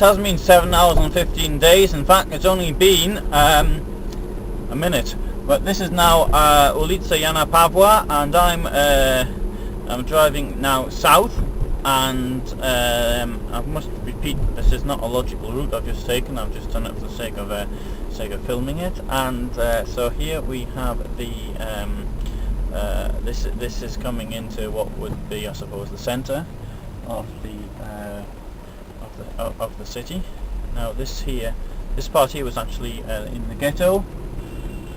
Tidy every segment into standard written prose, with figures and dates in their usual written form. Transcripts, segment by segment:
hasn't been 7 hours and 15 days. In fact, it's only been a minute. But this is now ulica Jana Pawła, and I'm driving now south. And I must repeat, this is not a logical route I've just taken. I've just done it for the sake of filming it. And so here we have the this is coming into what would be, I suppose, the centre of the city. Now this part here was actually in the ghetto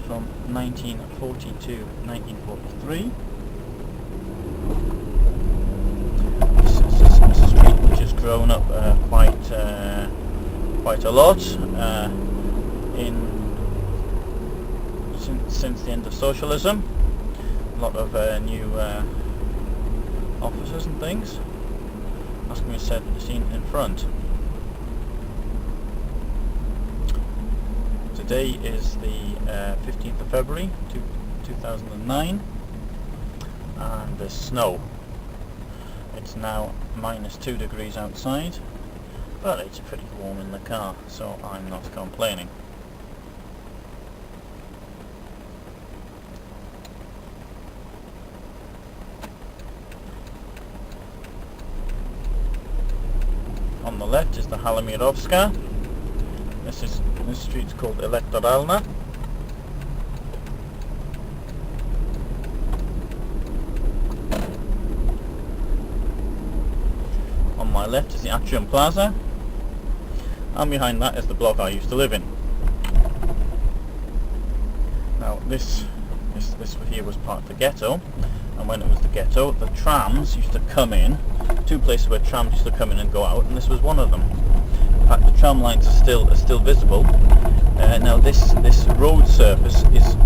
from 1940 to 1943. Grown up quite a lot since the end of socialism. A lot of new offices and things, as can be seen in front. Today is the 15th of February 2009, and there's snow. It's now -2 degrees outside, but it's pretty warm in the car, so I'm not complaining. On the left is the Halamirowska. This street's called Elektoralna. On my left is the Atrium Plaza, and behind that is the block I used to live in. Now this here was part of the ghetto, and when it was the ghetto, the trams used to come in. Two places where trams used to come in and go out, and this was one of them. In fact, the tram lines are still visible. Now this road surface is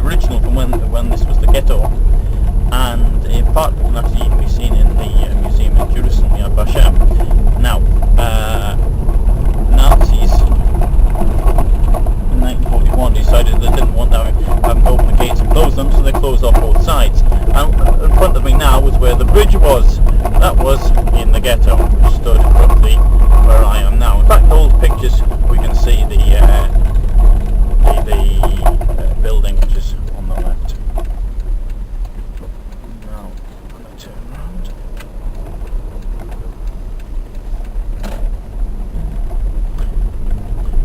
original from when this was the ghetto, and in part can actually even be seen in the museum in Jerusalem, Yad Vashem. Now, Nazis in 1941 decided they didn't want to open the gates and close them, so they closed off both sides. And in front of me now was where the bridge was. That was in the ghetto, which stood roughly where I am now. In fact, the old pictures we can see the building which is on the left. Now I'm going to turn around.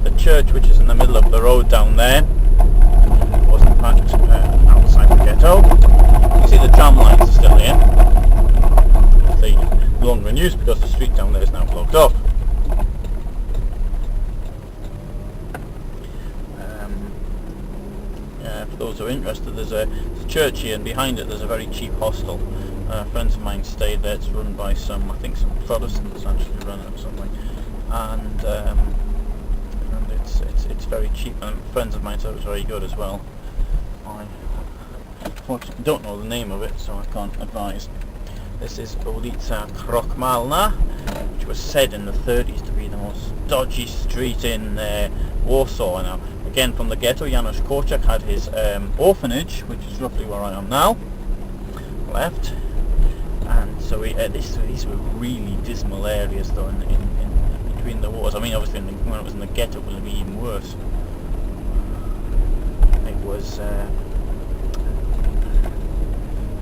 The church, which is in the middle of the road down there, was in fact outside the ghetto. You can see the tram lines are still here. They no longer in use because the street down there is now blocked off. For those who are interested, there's a church here, and behind it there's a very cheap hostel. Friends of mine stayed there. It's run by some Protestants actually run it or something, and it's very cheap, and friends of mine said it was very good as well. I unfortunately don't know the name of it, so I can't advise. This is ulica Krokmalna, which was said in the 30s to be the most dodgy street in Warsaw. Now, again from the ghetto, Janusz Korczak had his orphanage, which is roughly where I am now, left. And so these were really dismal areas though in between the wars. I mean, obviously when it was in the ghetto it would be even worse. It was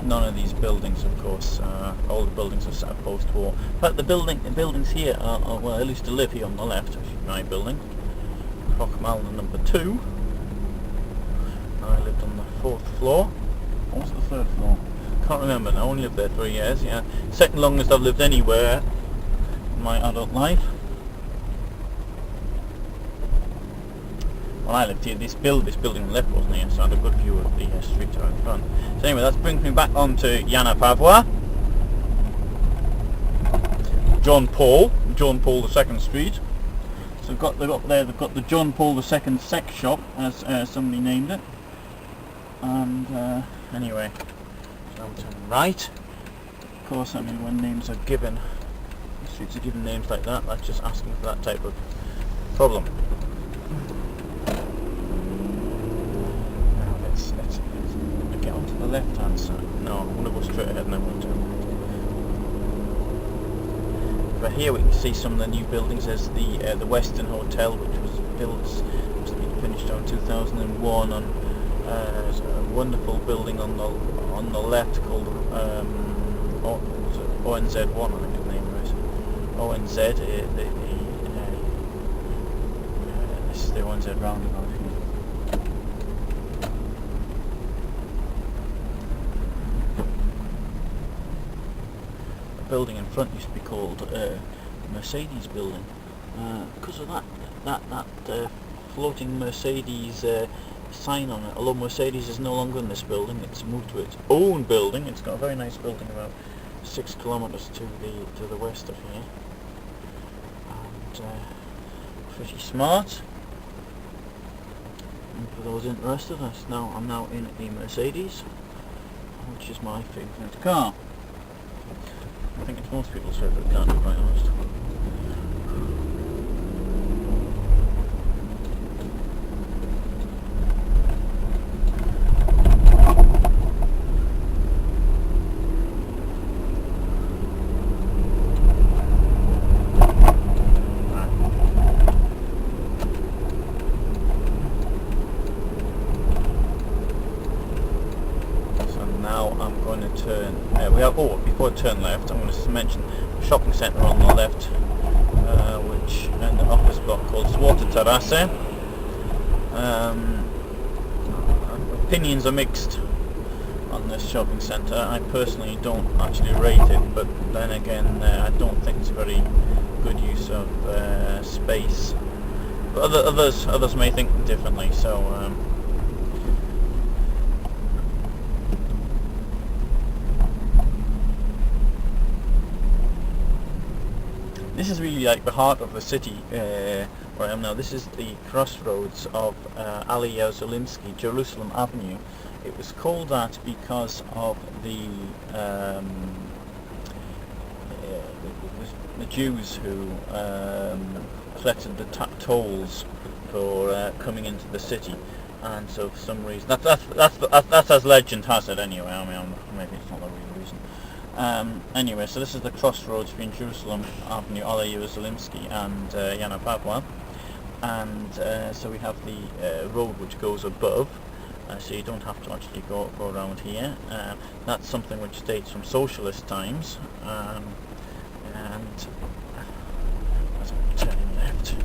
none of these buildings, of course. All the buildings are set post-war. But the buildings here are well, I used to live here on the left, which is my building, Krokmalna number 2. I lived on the 4th floor. What was the 3rd floor? Can't remember now. I only lived there 3 years. Yeah, second longest I've lived anywhere in my adult life. When I lived here, this building on the left wasn't here, so I had a good view of the street around front. So anyway, that brings me back onto Jana Pawła, John Paul II Street. So they've got the John Paul II sex shop, as somebody named it. And anyway, now to the right. Of course, I mean, when names are given, streets are given names like that, that's just asking for that type of problem. Let's get onto the left hand side. No, I want to go straight ahead and then we'll turn. Over here we can see some of the new buildings. There's the Western Hotel, which was finished in 2001. On there's a wonderful building on the left called ONZ1, I think the name is. ONZ. This is the ONZ roundabout. Building in front used to be called Mercedes building because of that floating Mercedes sign on it. Although Mercedes is no longer in this building, it's moved to its own building. It's got a very nice building about 6 kilometres to the west of here, and pretty smart. And for those interested, I'm now in a Mercedes, which is my favourite car. I think it's most people's favourite car, to be quite honest. Before I turn left, I'm going to mention a shopping centre on the left, which in the office block called Złote Tarasy. Opinions are mixed on this shopping centre. I personally don't actually rate it, but then again, I don't think it's a very good use of space. But others may think differently. So. This is really like the heart of the city where I am now. This is the crossroads of Alei Jerozolimsky, Jerusalem Avenue. It was called that because of the Jews who collected the tolls for coming into the city, and so for some reason that's as legend has it anyway. I mean, maybe it's not the real reason. Anyway, so this is the crossroads between Jerusalem Avenue, Alei Jerozolimsky, and Jana Pawła, and so we have the road which goes above, so you don't have to actually go around here. That's something which dates from socialist times, and as I'm turning left.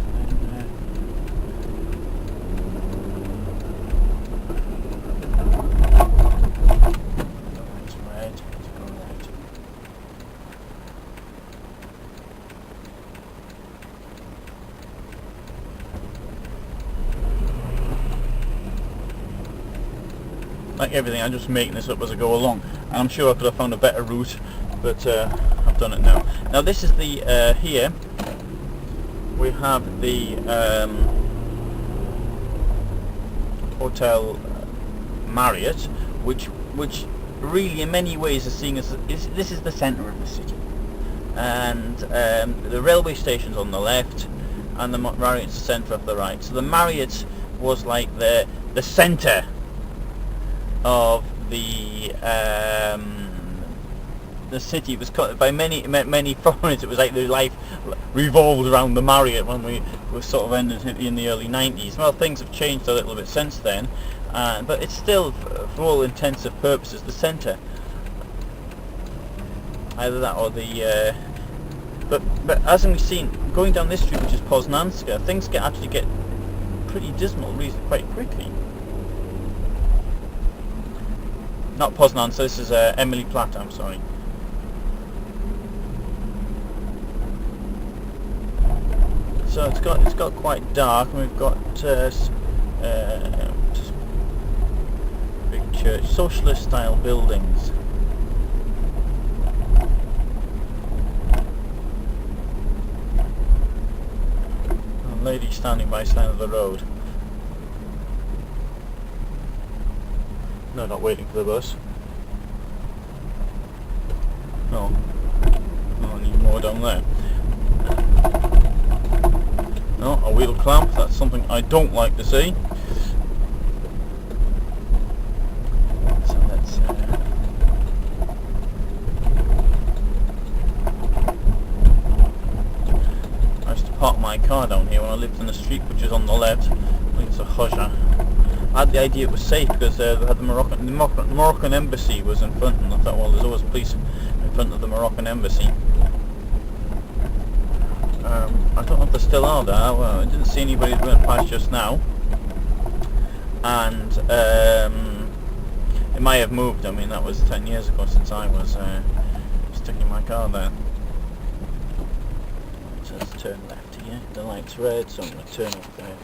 Like everything, I'm just making this up as I go along, and I'm sure I could have found a better route, but I've done it now. Now this is the here we have the Hotel Marriott, which really in many ways is seen as this is the centre of the city, and the railway station's on the left, and the Marriott's the centre of the right. So the Marriott was like the centre of the city. It was by many foreigners. It was like their life revolved around the Marriott when we were sort of ended in the early 90s. Well, things have changed a little bit since then, but it's still, for all intents and purposes, the centre. Either that or the. But as we've seen, going down this street, which is Poznanska, things actually get pretty dismal quite quickly. Not Poznan, so this is Emily Platt, I'm sorry. So it's got quite dark, and we've got just big church, socialist style buildings. A lady standing by the side of the road. No, not waiting for the bus. No. Oh, I need more down there. No, a wheel clamp. That's something I don't like to see. So let's... park my car down here when I lived in the street which is on the left. I think it's a Hoja. I had the idea it was safe because they had the Moroccan embassy was in front, and I thought, well, there's always police in front of the Moroccan embassy. I don't know if there still are there. Well, I didn't see anybody that went past just now, and it may have moved. I mean, that was 10 years ago since I was sticking my car there. So let's turn left here. The light's red, so I'm going to turn off there.